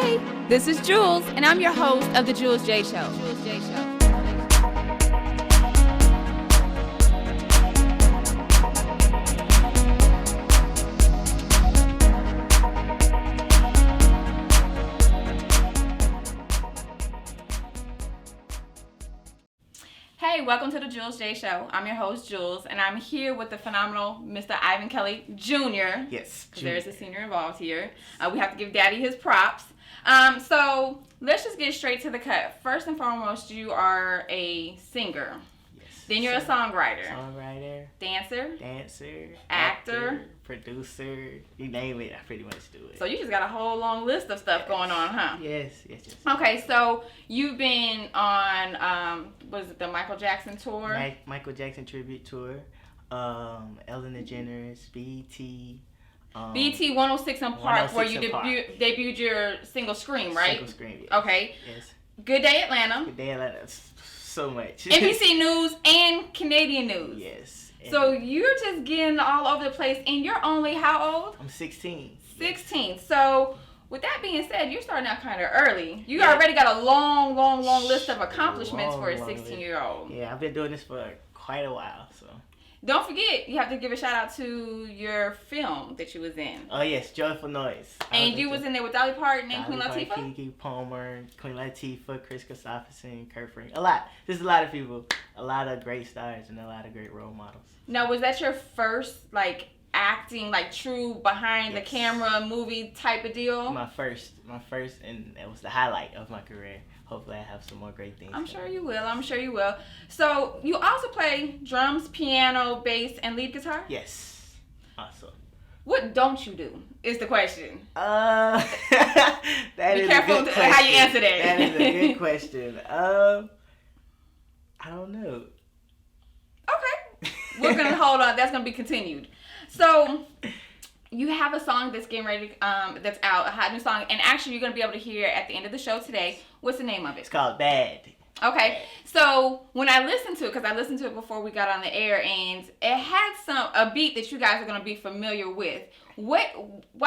Hey, this is Jules, and I'm your host of The Jules J Show. Hey, welcome to The Jules J Show. I'm your host, Jules, and I'm here with the phenomenal Mr. Ivan Kelley Jr. Yes, There's a senior involved here. We have to give Daddy his props. So let's just get straight to the cut. First and foremost, you are a singer. Yes. Then you're a songwriter. Dancer, actor, producer, you name it, I pretty much do it. So you just got a whole long list of stuff going on, huh? Yes. Okay, so you've been on, was it the Michael Jackson tour? Michael Jackson tribute tour, Ellen DeGeneres, BT. BT 106 and Park, 106 where you and Park. debuted your single Scream, right? Single Scream, yes. Okay. Yes. Good Day Atlanta. Good Day Atlanta, so much. NBC News and Canadian News. Yes. So you're just getting all over the place, and you're only how old? I'm 16. 16. Yes. So with that being said, you're starting out kind of early. You already got a long list of accomplishments for a 16-year-old. Yeah, I've been doing this for quite a while, so. Don't forget, you have to give a shout out to your film that you was in. Oh yes, Joyful Noise. And you was in there with Dolly Parton and Queen Latifah? Keke Palmer, Queen Latifah, Chris Christopherson, Kurt Frank. A lot. There's a lot of people. A lot of great stars and a lot of great role models. Now, was that your first, acting, true behind the camera movie type of deal? My first, and it was the highlight of my career. Hopefully I have some more great things. I'm sure you will. So, you also play drums, piano, bass, and lead guitar? Yes. Awesome. What don't you do, is the question. That Be is careful a good question. how you answer that. That is a good question. I don't know. Okay. We're going to hold on. That's going to be continued. So, you have a song that's getting ready, that's out, a hot new song, and actually you're going to be able to hear at the end of the show today. What's the name of it? It's called Bad. Okay, so when I listened to it, because I listened to it before we got on the air, and it had a beat that you guys are going to be familiar with. Why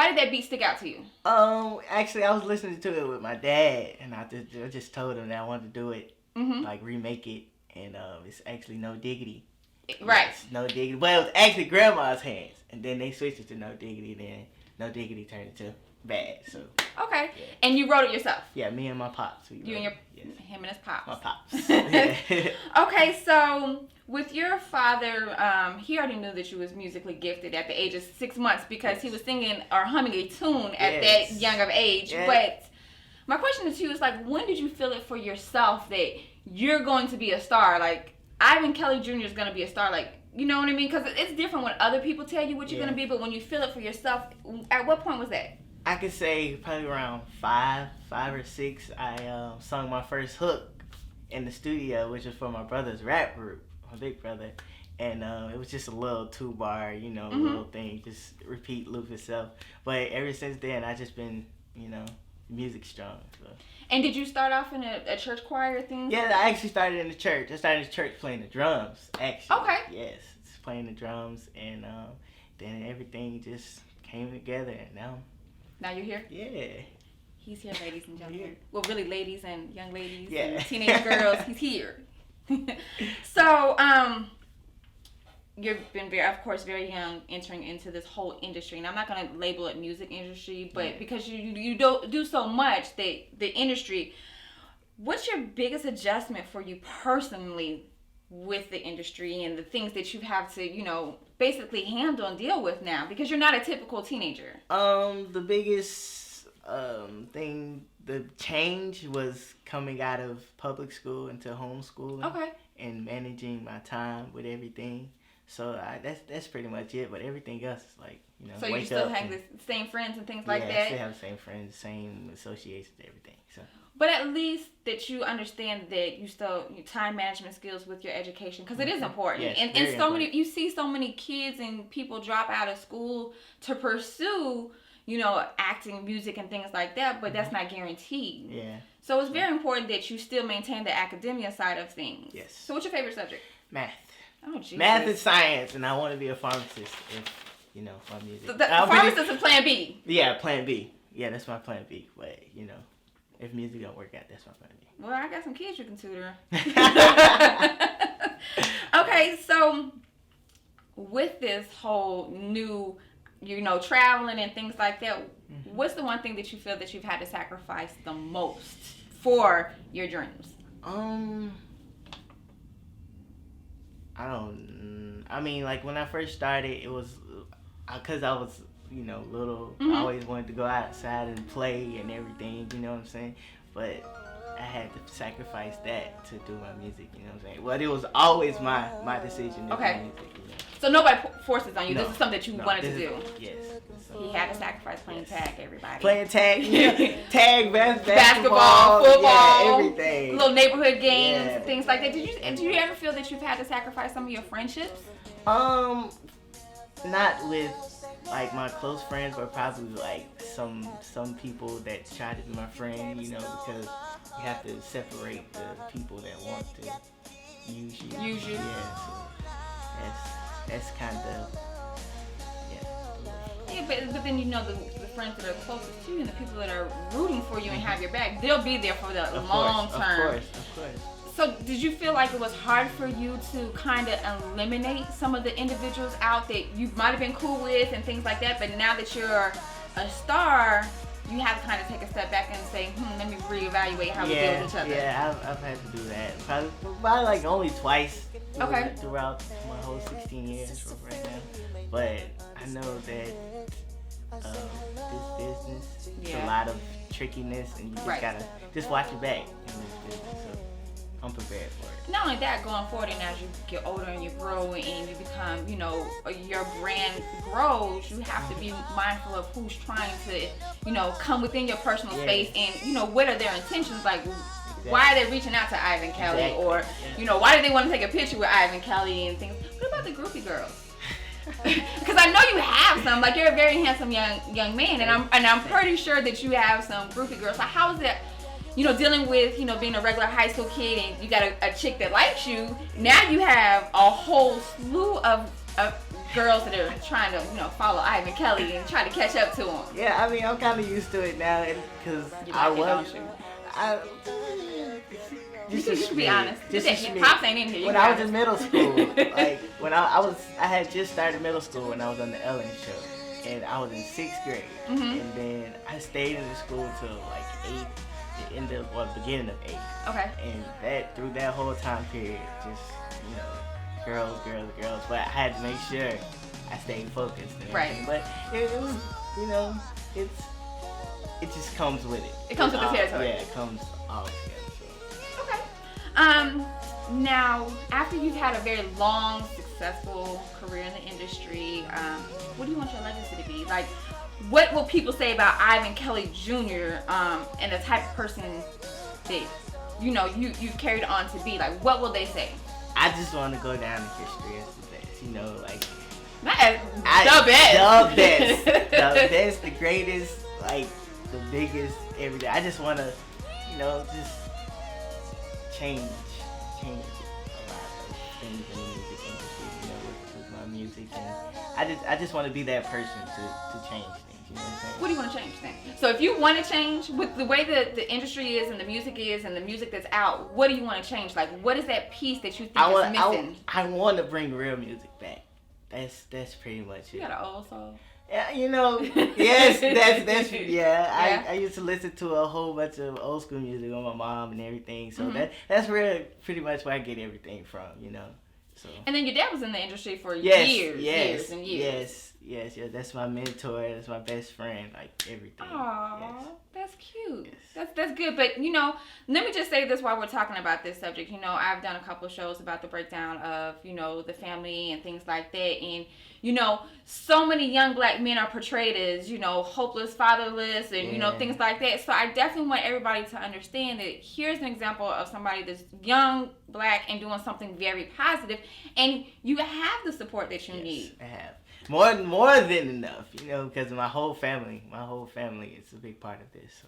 did that beat stick out to you? Actually, I was listening to it with my dad, and I just told him that I wanted to do it, remake it, and it's actually No Diggity. Right. Yes, No Diggity. Well, it was actually Grandma's Hands, and then they switched it to No Diggity, and then No Diggity turned into Bad. So. Okay. Yeah. And you wrote it yourself? Yeah, me and my pops. Him and his pops. My pops. Yeah. Okay, so with your father, he already knew that you was musically gifted at the age of 6 months because he was singing or humming a tune at that young of age. Yeah. But my question to you is when did you feel it for yourself that you're going to be a star? Ivan Kelley Jr. is going to be a star. You know what I mean? Because it's different when other people tell you what you're going to be, but when you feel it for yourself, at what point was that? I could say probably around 5 or 6, I sung my first hook in the studio, which was for my brother's rap group, my big brother. And it was just a little 2-bar, little thing, just repeat, loop itself. But ever since then, I just been, music strong. So. And did you start off in a church choir thing? Yeah, I actually started in the church. I started in the church playing the drums, actually. Okay. Yes, just playing the drums, and then everything just came together, and now you're here? Yeah. He's here, ladies and gentlemen. Well, really, ladies and young ladies yeah. and teenage girls. He's here. So, you've been of course, very young entering into this whole industry. And I'm not going to label it music industry, but because you do so much, the industry, what's your biggest adjustment for you personally with the industry and the things that you have to, basically handle and deal with now? Because you're not a typical teenager. The biggest thing, the change was coming out of public school into homeschooling. Okay. And managing my time with everything. So that's pretty much it. But everything else is So you still hang the same friends and things like that? Yeah, I still have the same friends, same associations, everything. So. But at least that you understand that you still time management skills with your education, because it is important. Yes, and so important. You see so many kids and people drop out of school to pursue, acting, music, and things like that, but that's not guaranteed. Yeah. So it's very important that you still maintain the academia side of things. Yes. So what's your favorite subject? Math. Oh, Jesus. Math and science, and I want to be a pharmacist if, for music. The pharmacist is plan B. Yeah, plan B. Yeah, that's my plan B. But you know, if music don't work out, that's my plan B. Well, I got some kids you can tutor. Okay, so with this whole new, traveling and things like that, what's the one thing that you feel that you've had to sacrifice the most for your dreams? I mean, like when I first started, it was because I was, little. I always wanted to go outside and play and everything. You know what I'm saying? But I had to sacrifice that to do my music. You know what I'm saying? Well, it was always my decision to do music. So nobody forces on you. No, this is something that you wanted to do. Yes. He had to sacrifice playing tag, everybody. Playing tag, basketball, football, everything. Little neighborhood games, things like that. Did you ever feel that you've had to sacrifice some of your friendships? Not with like my close friends, but probably like some people that try to be my friend, because you have to separate the people that want to use you. Yeah, so that's kind of. Yeah, but then the friends that are closest to you and the people that are rooting for you and have your back, they'll be there for the long term. Of course. So did you feel like it was hard for you to kind of eliminate some of the individuals out that you might have been cool with and things like that, but now that you're a star, you have to kind of take a step back and say, let me reevaluate how we deal with each other? Yeah, I've had to do that. Probably like only twice throughout my whole 16 years right now. But I know that this business, it's a lot of trickiness, and you just gotta just watch your back in this business. So I'm prepared for it. Not only that, going forward, and as you get older and you grow and you become, your brand grows, you have to be mindful of who's trying to, come within your personal space, and what are their intentions, like. Exactly. Why are they reaching out to Ivan Kelley? Exactly. Or, why do they want to take a picture with Ivan Kelley and things? What about the groupie girls? Because I know you have some. Like, you're a very handsome young man, and I'm pretty sure that you have some groupie girls. So how is it, dealing with, being a regular high school kid and you got a chick that likes you? Now you have a whole slew of girls that are trying to, follow Ivan Kelley and try to catch up to him. Yeah, I mean, I'm kind of used to it now because You should be honest. Pops ain't in here. When I was in middle school, like I had just started middle school when I was on the Ellen show, and I was in 6th grade, and then I stayed in the school till like 8th, the beginning of 8th. Okay. And through that whole time period, just girls. But I had to make sure I stayed focused. And everything. But it was, it just comes with it. It comes with the territory. Yeah, it comes all together. Now, after you've had a very long, successful career in the industry, what do you want your legacy to be? Like, what will people say about Ivan Kelley Jr. And the type of person that you've carried on to be? Like, what will they say? I just want to go down in history as the best. The best, the greatest, like the biggest, everything. I just want to, just change a lot of things in the music industry, with my music, and I just want to be that person to change things. You know what I'm saying? What do you want to change then? So if you want to change with the way that the industry is and the music that's out, what do you want to change? Like, what is that piece that you think is missing? I want to bring real music back. That's pretty much it. You got an old soul. Yeah, yes, that's yeah. I used to listen to a whole bunch of old school music with my mom and everything. So that's really pretty much where I get everything from, So. And then your dad was in the industry for years and years. Yes. That's my mentor. That's my best friend. Like everything. Aww, that's cute. Yes. That's good. But let me just say this while we're talking about this subject. I've done a couple of shows about the breakdown of the family and things like that, and so many young black men are portrayed as hopeless, fatherless, and things like that. So I definitely want everybody to understand that here's an example of somebody that's young, black, and doing something very positive, and you have the support that you need. I have. more than enough, you know, because my whole family is a big part of this. So,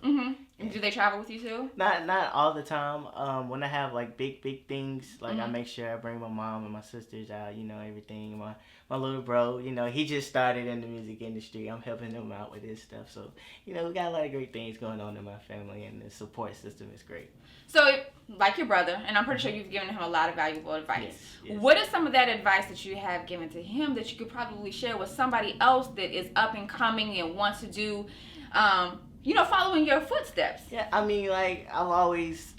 And do they travel with you too? Not all the time. When I have like big things, like I make sure I bring my mom and my sisters out, you know, everything. My little bro, you know, he just started in the music industry. I'm helping him out with his stuff. So, you know, we got a lot of great things going on in my family, and the support system is great. So, like your brother, and I'm pretty sure you've given him a lot of valuable advice. Yes. What is some of that advice that you have given to him that you could probably share with somebody else that is up and coming and wants to do, you know, following your footsteps? Yeah, I mean, like, I've always,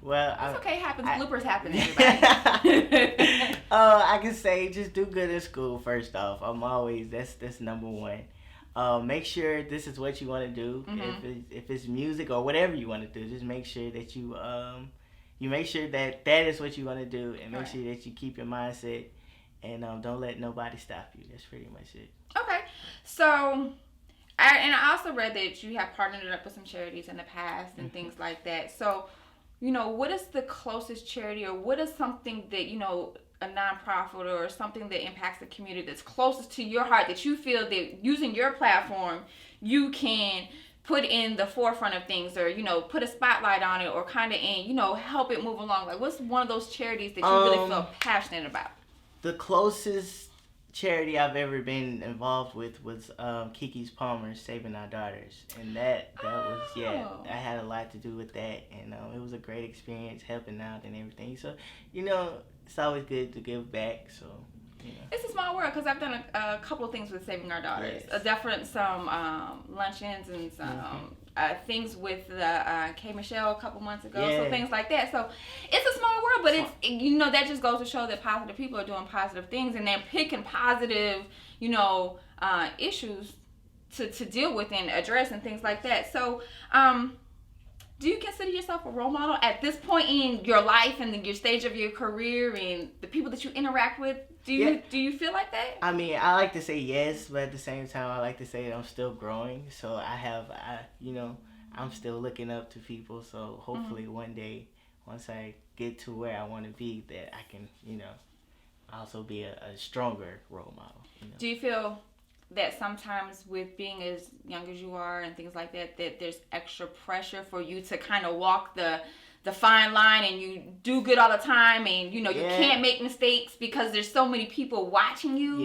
well, it's okay, it happens. Bloopers happen, everybody. I can say just do good in school, first off. I'm always, that's number one. Make sure this is what you want to do. If it's music or whatever you want to do, just make sure that you make sure that is what you want to do, and make sure that you keep your mindset, and don't let nobody stop you. That's pretty much it. Okay, so I also read that you have partnered up with some charities in the past and things like that. So, you know, what is the closest charity, or what is something that, you know, a nonprofit or something that impacts the community that's closest to your heart, that you feel that using your platform you can put in the forefront of things, or, you know, put a spotlight on it, or kind of, you know, help it move along? Like, what's one of those charities that you really feel passionate about? The closest charity I've ever been involved with was Kiki's Palmer's Saving Our Daughters, and that was I had a lot to do with that, and it was a great experience helping out and everything. So, you know, it's always good to give back. So, you know. It's a small world, because I've done a couple of things with Saving Our Daughters. Yes. Some luncheons and some things with the K. Michelle a couple months ago. So things like that. So it's a small world, but it's, you know, that just goes to show that positive people are doing positive things, and they're picking positive, you know, issues to deal with and address and things like that. So, do you consider yourself a role model at this point in your life and your stage of your career and the people that you interact with? Do you feel like that? I mean, I like to say yes, but at the same time, I like to say that I'm still growing. So you know, I'm still looking up to people. So hopefully one day, once I get to where I want to be, that I can, you know, also be a stronger role model. You know? Do you feel that sometimes with being as young as you are and things like that, that there's extra pressure for you to kind of walk the fine line, and you do good all the time, and, you know, you can't make mistakes because there's so many people watching you?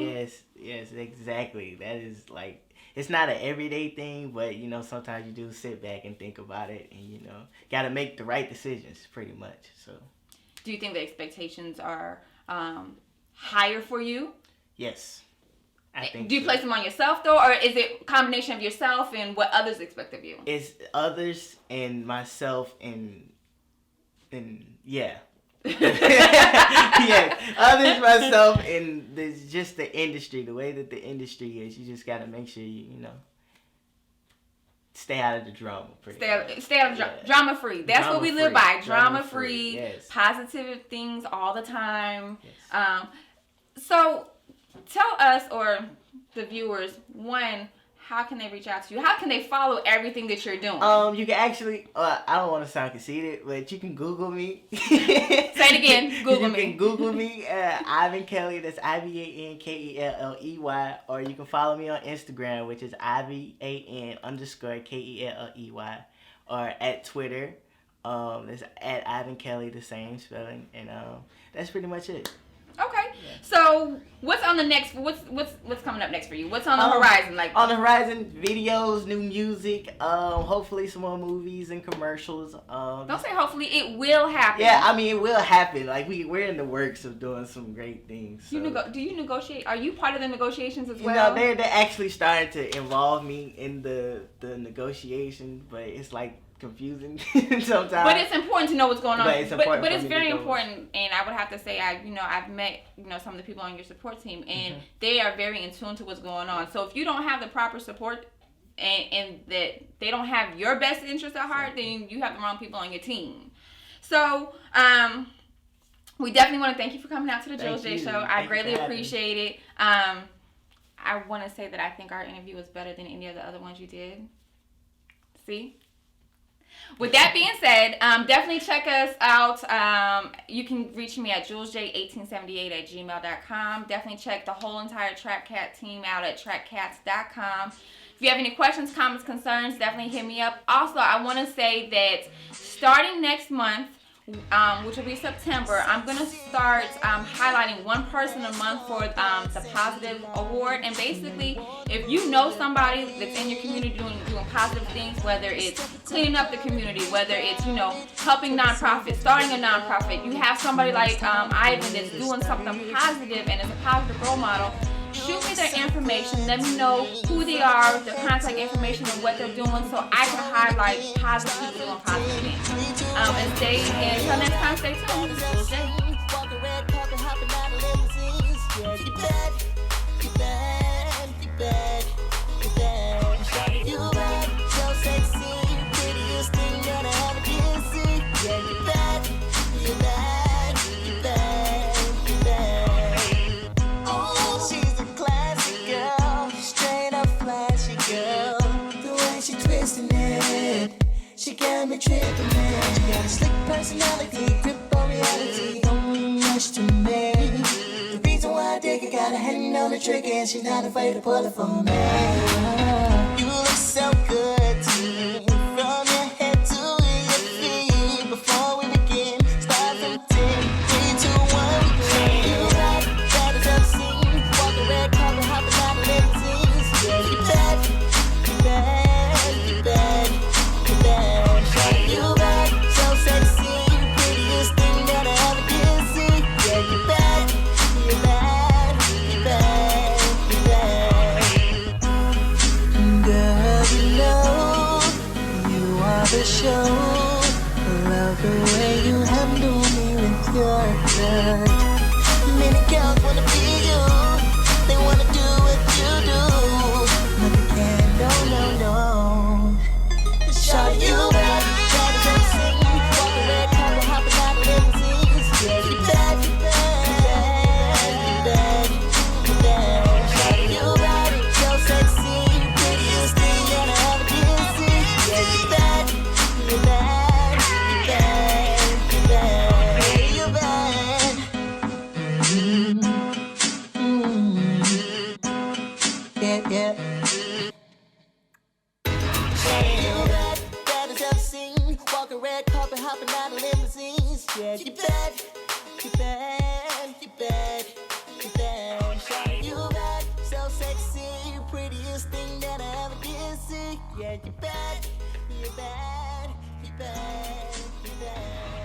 Yes, exactly. That is, like, it's not an everyday thing, but, you know, sometimes you do sit back and think about it, and, you know, got to make the right decisions pretty much. So, do you think the expectations are higher for you? Yes. I think do you place them on yourself, though, or is it a combination of yourself and what others expect of you? It's others and myself and yeah. Yeah, others, myself, and just the industry, the way that the industry is. You just got to make sure you know, stay out of the drama. Stay out of the drama free. That's what we live by. Drama free. Yes. Positive things all the time. Yes. So tell us, or the viewers, one, how can they reach out to you? How can they follow everything that you're doing? You can actually, I don't want to sound conceited, but you can Google me. Say it again. Google me. You can Google me, Ivan Kelley. That's IVANKELLEY. Or you can follow me on Instagram, which is IVAN_KELLEY. Or at Twitter, that's at Ivan Kelley, the same spelling. And that's pretty much it. Okay, so what's on the next? What's coming up next for you? What's on the horizon? Like on the horizon, videos, new music, hopefully some more movies and commercials. Don't say hopefully, it will happen. Yeah, I mean it will happen. Like we're in the works of doing some great things. So. Do you negotiate? Are you part of the negotiations as well? You know, they're actually starting to involve me in the negotiation, but it's like confusing sometimes. But it's important to know what's going on. But it's very important, and I would have to say I've met some of the people on your support team, and they are very in tune to what's going on. So if you don't have the proper support and that they don't have your best interest at heart, then you have the wrong people on your team. So we definitely want to thank you for coming out to the Jules J Show. I greatly appreciate it. I want to say that I think our interview was better than any of the other ones you did. See? With that being said, definitely check us out. You can reach me at julesj1878@gmail.com. Definitely check the whole entire Trap Cat team out at trapcats.com. If you have any questions, comments, concerns, definitely hit me up. Also, I want to say that starting next month, which will be September, I'm going to start highlighting one person a month for the Positive Award. And basically, if you know somebody that's in your community doing positive things, whether it's cleaning up the community, whether it's, helping nonprofits, starting a nonprofit, you have somebody like Ivan that's doing something positive and is a positive role model, shoot me their information. Let me know who they are, their contact information, and what they're doing, so I can highlight positive people doing positive things. And until next time, stay tuned. This is Jules J. She got me tripping, man. She got a slick personality, grip on reality, don't rush to me. The reason why I dig it, got a hand on the trigger, and she's not afraid to pull it from me. You look so good to me, from your head to your feet. Before we begin, start from 10, 3, 2, 1, we begin. You right, bad as I've seen. Walk the red carpet, hopping out of limousines. Yeah, you bad, you bad, you bad. You bad, so sexy, prettiest thing that I ever did see. Yeah, you bad, you bad, you bad, you bad. Girl, you know you are the show. Love the way you handle me with your touch. Many girls wanna be you, they wanna do what you do, but they can't, no, no, no. Show you bad. Red carpet, hopping out of limousines. Yeah, you bad, you bad, you bad, you bad. You bad, so sexy, prettiest thing that I ever did see. Yeah, you bad, you bad, you bad, you bad.